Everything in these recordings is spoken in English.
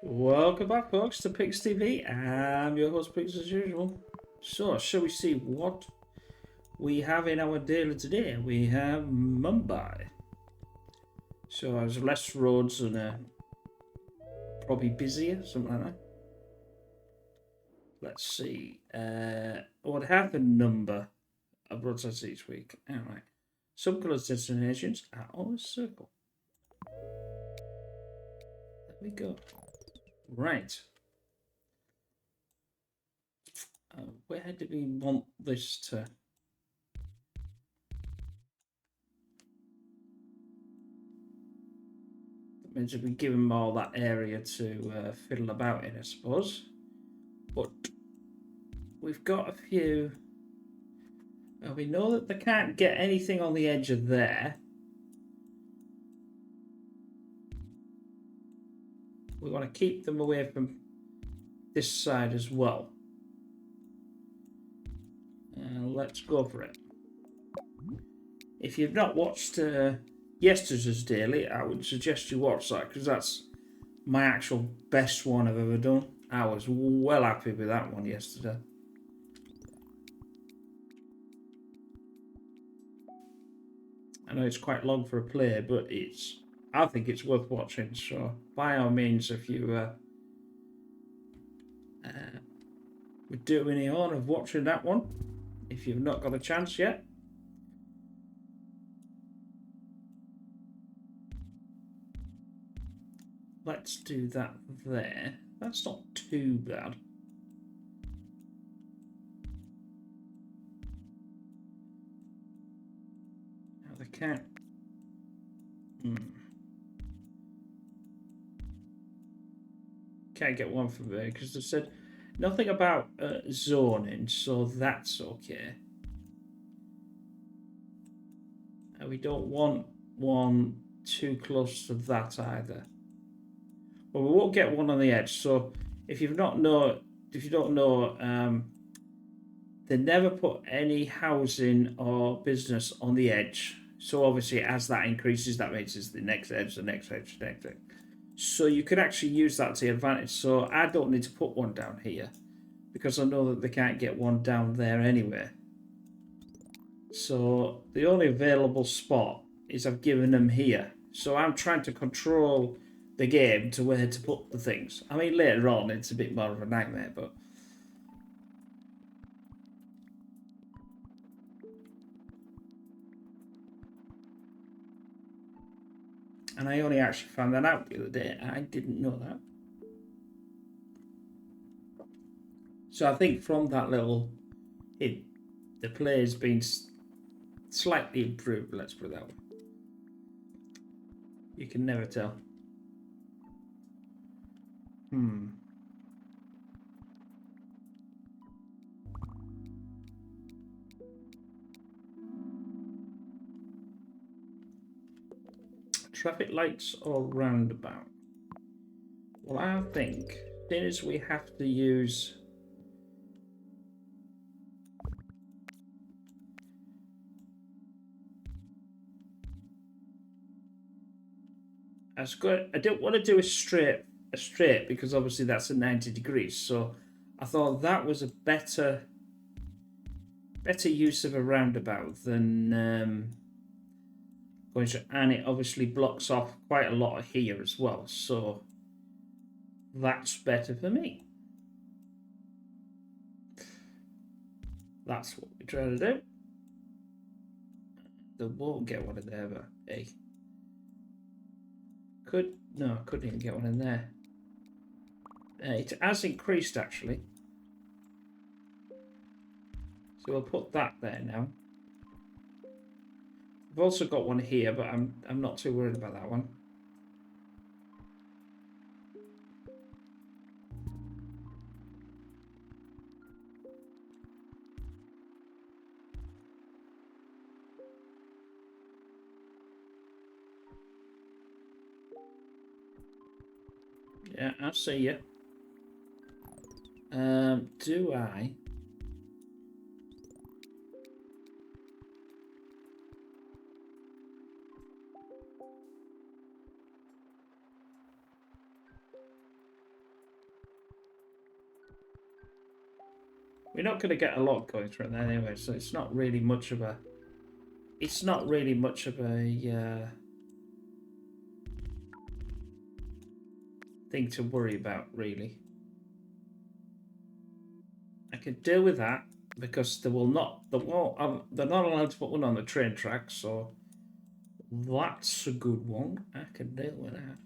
Welcome back, folks, to Pigs TV. I'm your host, Pigs, as usual. So, shall we see what we have in our daily today? We have Mumbai. So, there's less roads and probably busier, something like that. Let's see. What have the number of roads each week? Alright. Some colored destinations are on a circle. There we go. Right. Where do we want this to? That means we give them all that area to fiddle about in, I suppose. But we've got a few. We know that they can't get anything on the edge of there. We want to keep them away from this side as well. Let's go for it. If you've not watched yesterday's daily, I would suggest you watch that because that's my actual best one I've ever done. I was well happy with that one yesterday. I know it's quite long for a play, but I think it's worth watching. So by all means, if you would do me the honour of watching that one, if you've not got a chance yet. Let's do that there. That's not too bad. Now they can't. Can't get one from there because they said nothing about zoning, so that's okay. And we don't want one too close to that either. Well, we won't get one on the edge. So if you don't know, they never put any housing or business on the edge. So obviously, as that increases, that means it's the next edge, the next edge, the next edge. So you can actually use that to your advantage. So I don't need to put one down here because I know that they can't get one down there anyway. So the only available spot is I've given them here. So I'm trying to control the game to where to put the things. I mean, later on it's a bit more of a nightmare, but and I only actually found that out the other day. I didn't know that. So I think from that little hint, the play's been slightly improved, let's put it that way. You can never tell. Traffic lights or roundabout? Well, I think seeing as we have to use I don't want to do a straight because obviously that's at 90 degrees. So I thought that was a better use of a roundabout than going to, and it obviously blocks off quite a lot of here as well. So that's better for me. That's what we try to do. They won't get one in there, but hey. Couldn't even get one in there. It has increased actually. So we'll put that there now. I've also got one here, but I'm not too worried about that one. Yeah, I see you. Do I? We're not going to get a lot going through there anyway, so it's not really much of a. It's not really much of a thing to worry about, really. I can deal with that because they will not. They won't. They're not allowed to put one on the train tracks, so that's a good one. I can deal with that.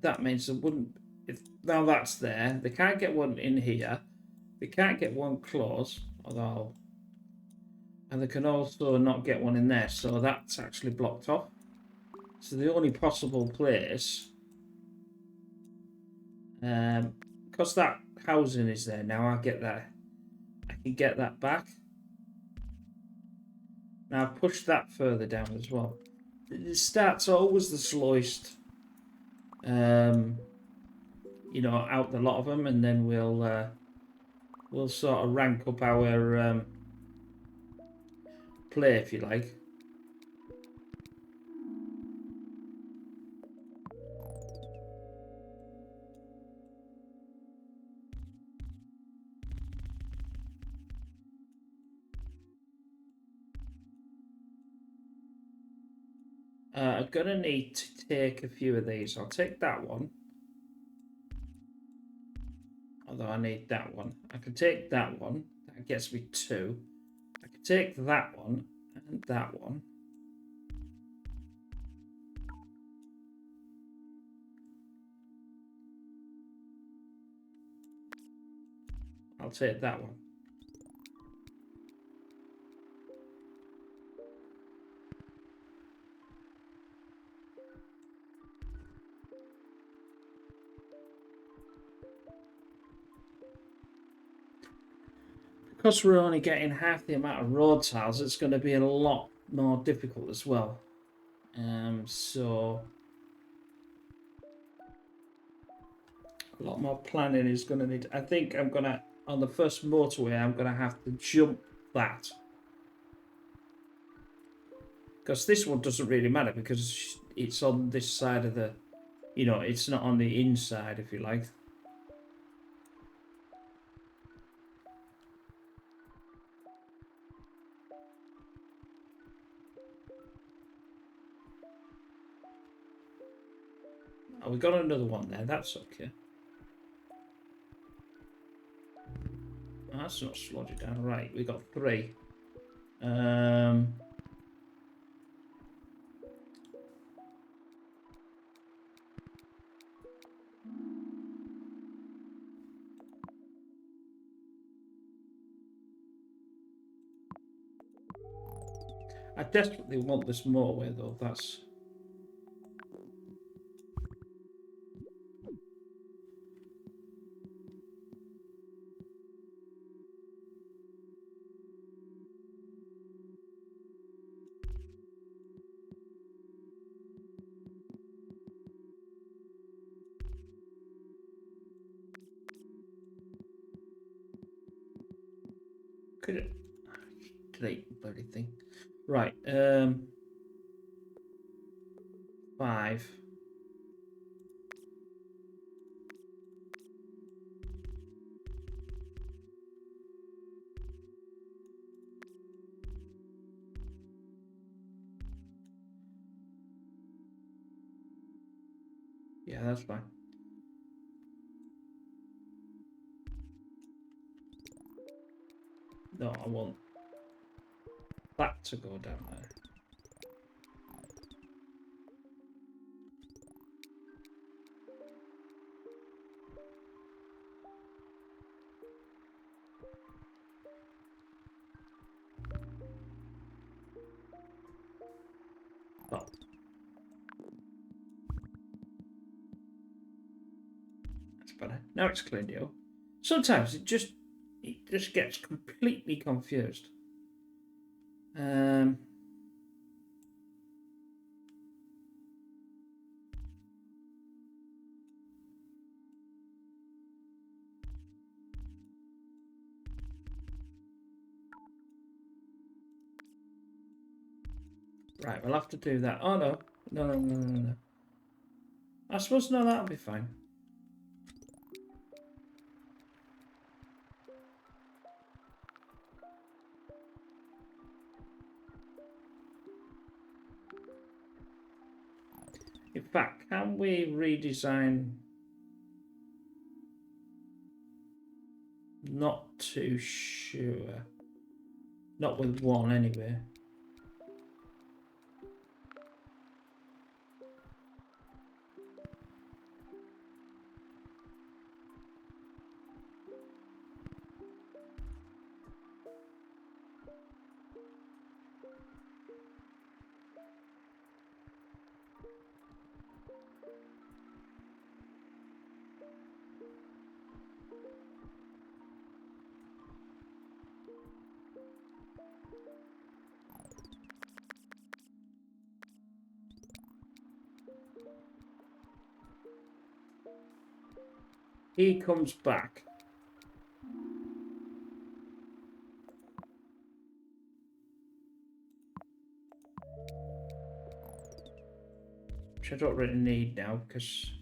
That means there wouldn't. If now that's there, they can't get one in here. They can't get one close, although, and they can also not get one in there. So that's actually blocked off. So the only possible place, because that housing is there now, I get that. I can get that back. Now I've pushed that further down as well. The start's always the slowest. You know, out the lot of them, and then we'll sort of rank up our play, if you like. I'm gonna need to take a few of these. I'll take that one. Although I need that one. I can take that one. That gets me 2. I can take that one and that one. I'll take that one. Because we're only getting half the amount of road tiles, it's going to be a lot more difficult as well. So a lot more planning is going to need. I think I'm going to, on the first motorway, I'm going to have to jump that. Because this one doesn't really matter because it's on this side of the, you know, it's not on the inside, if you like. Oh, we got another one there. That's okay. Oh, that's not slowed it down. Right, we got 3. I desperately want this motorway though. That's. Could it delete the bloody thing? Right. 5. Yeah, that's fine. No, I want that to go down there. Oh. That's better. Now it's cleaned it up. Sometimes it just gets completely confused. Right, we'll have to do that. Oh no. No. I suppose no, that'll be fine. In fact, can we redesign? Not too sure. Not with one anyway. He comes back. Which I don't really need now because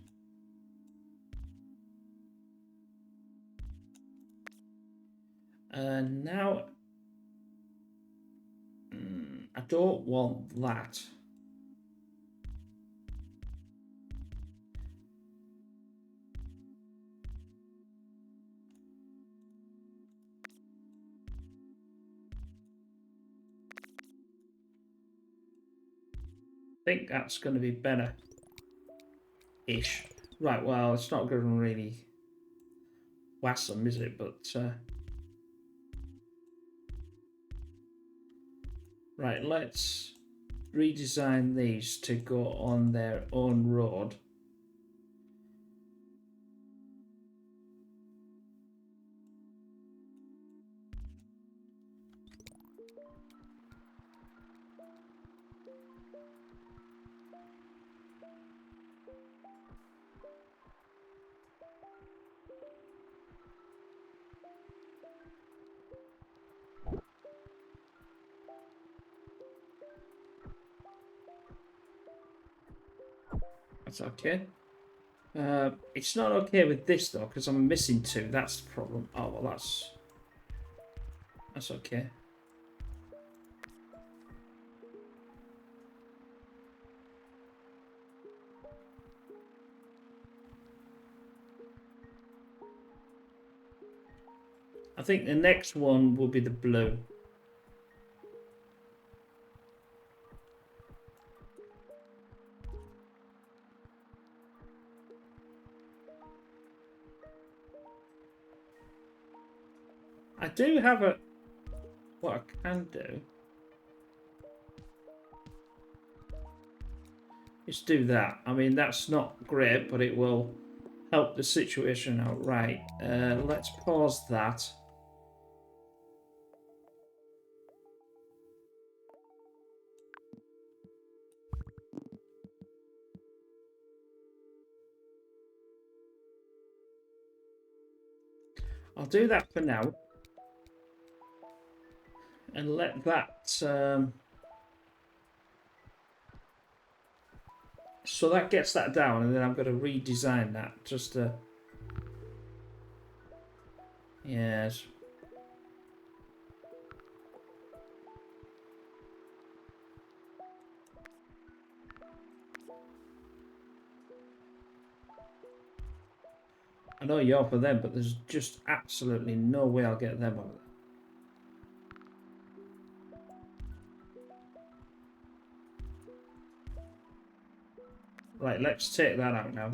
now I don't want that. I think that's going to be better-ish. Right, well, it's not going to really wasm, is it? But right, let's redesign these to go on their own road. That's okay. It's not okay with this though, because I'm missing two. That's the problem. Oh well, that's okay. I think the next one will be the blue. I do have what I can do is do that. I mean, that's not great, but it will help the situation out. Right, let's pause that. I'll do that for now. And let that... so that gets that down, and then I'm going to redesign that just to... Yes. I know you're for them, but there's just absolutely no way I'll get them out. Right, let's take that out now.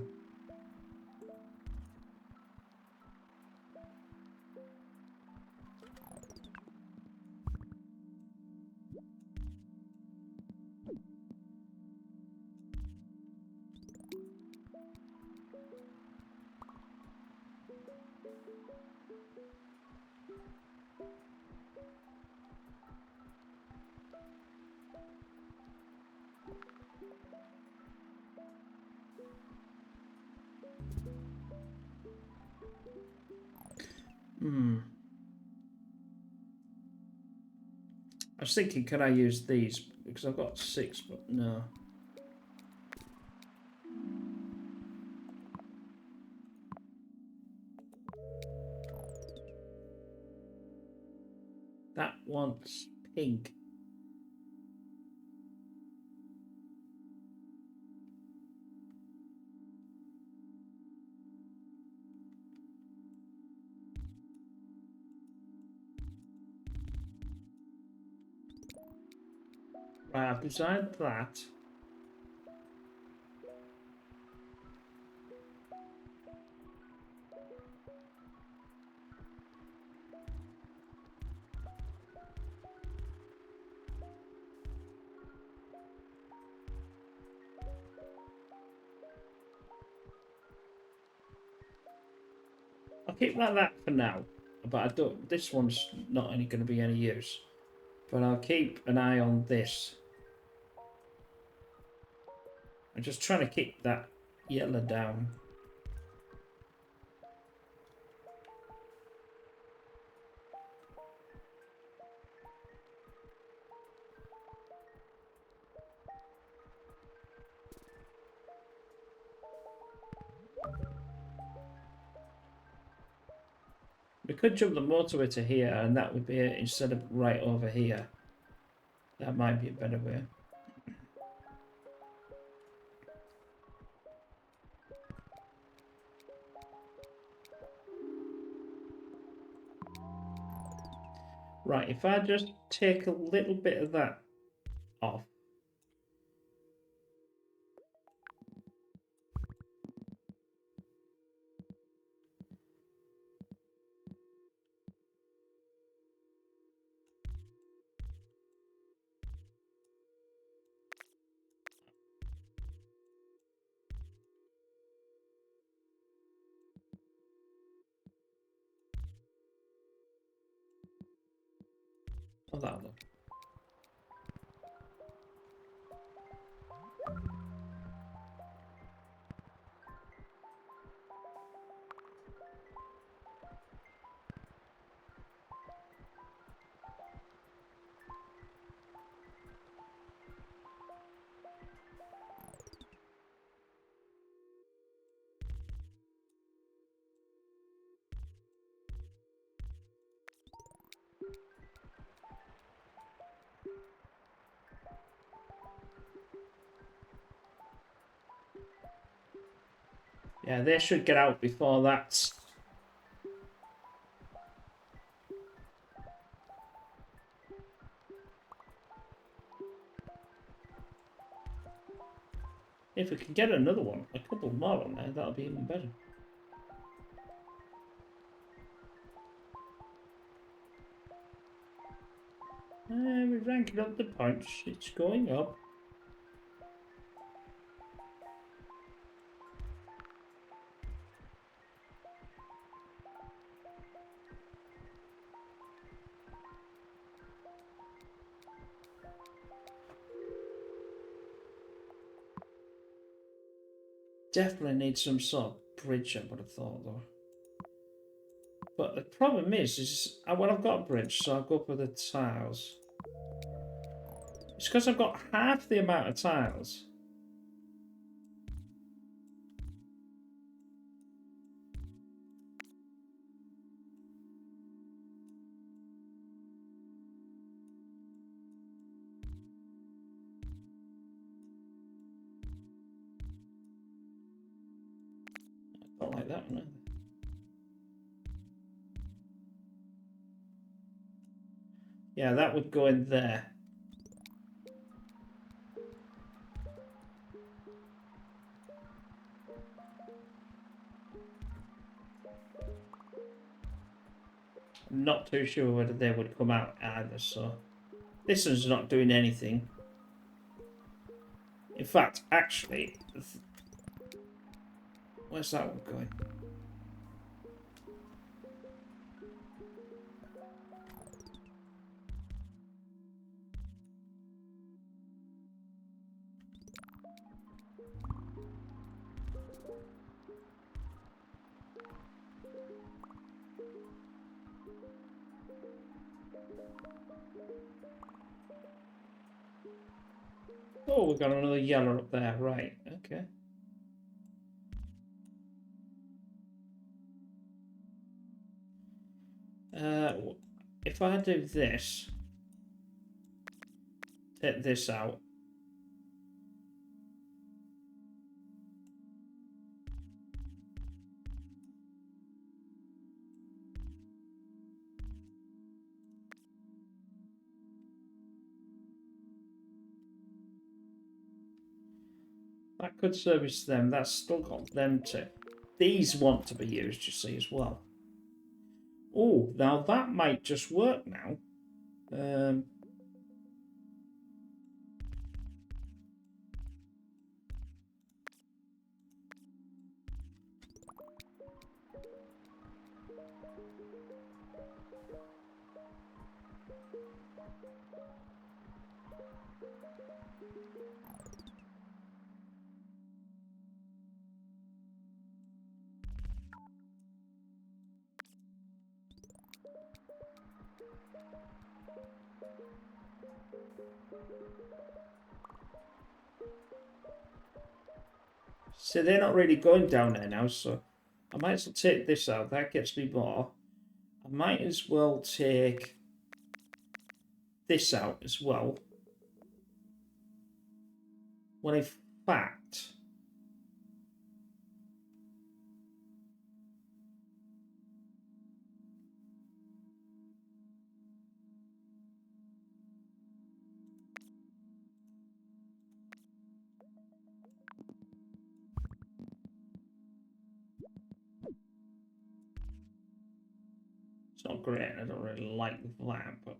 I was thinking, can I use these? Because I've got 6, but no. That wants pink. Right, I've designed that. I'll keep like that for now. But I don't. This one's not going to be any use. But I'll keep an eye on this. I'm just trying to keep that yellow down. We could jump the motorway to here, and that would be it instead of right over here. That might be a better way. Right, if I just take a little bit of that off. Oh, that'll do. Yeah, they should get out before that. If we can get another one, a couple more on there, that'll be even better. We're ranking up the punch. It's going up. Definitely need some sort of bridge, I would have thought, though. But the problem is well, I've got a bridge, so I'll go up with the tiles. It's because I've got half the amount of tiles. I don't like that one either. Yeah, that would go in there. I'm not too sure whether they would come out either, so this one's not doing anything. In fact, actually, where's that one going? Oh, we've got another yellow up there, right, okay. If I do this, take this out. That could service them. That's still got them to. These want to be used, you see, as well. Oh, now that might just work now. So they're not really going down there now, so I might as well take this out. That gets me more. I might as well take this out as well. When in fact... It's not great. I don't really like that, but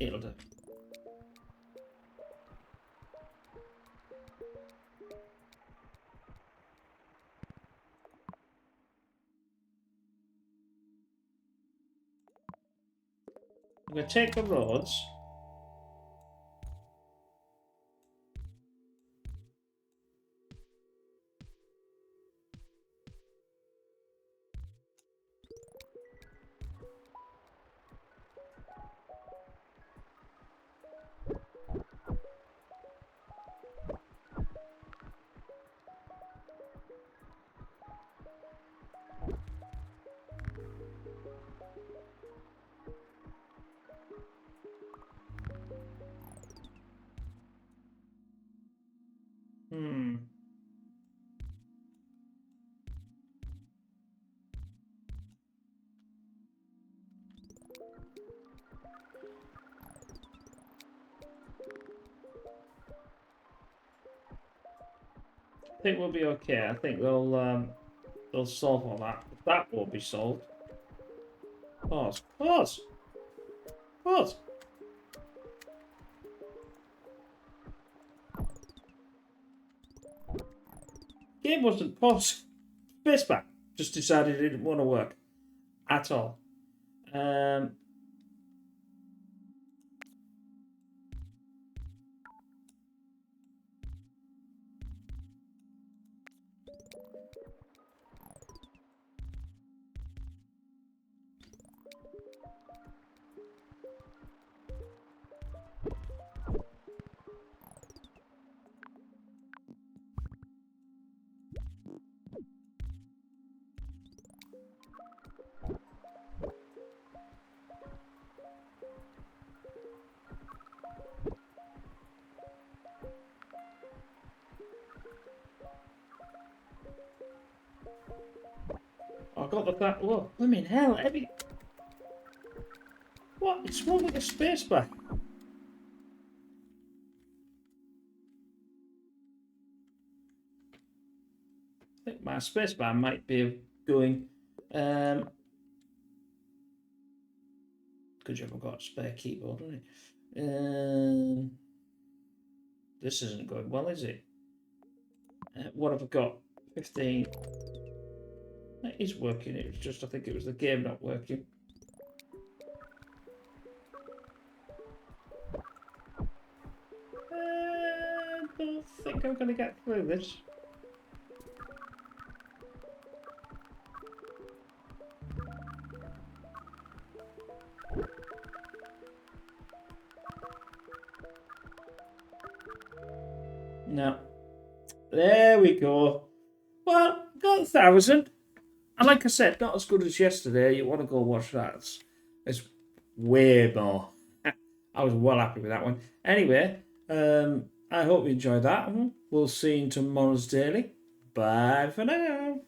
it'll do. I'm going to take the roads. I think we'll be okay. I think they'll solve all that. That won't be solved. Pause. Pause. Pause. Game wasn't paused. Spacebar just decided it didn't want to work at all. I got the fact. Look, I mean, hell, every. What? It's wrong with the spacebar. I think my spacebar might be going. Good job, I've got a spare keyboard, hasn't it? This isn't going well, is it? What have I got? 15. That is working. It was just, I think it was the game not working. I don't think I'm going to get through this. No. There we go. Well, got 1,000. And like I said, not as good as yesterday. You want to go watch that. It's way more. I was well happy with that one. Anyway, I hope you enjoyed that. We'll see you in tomorrow's daily. Bye for now.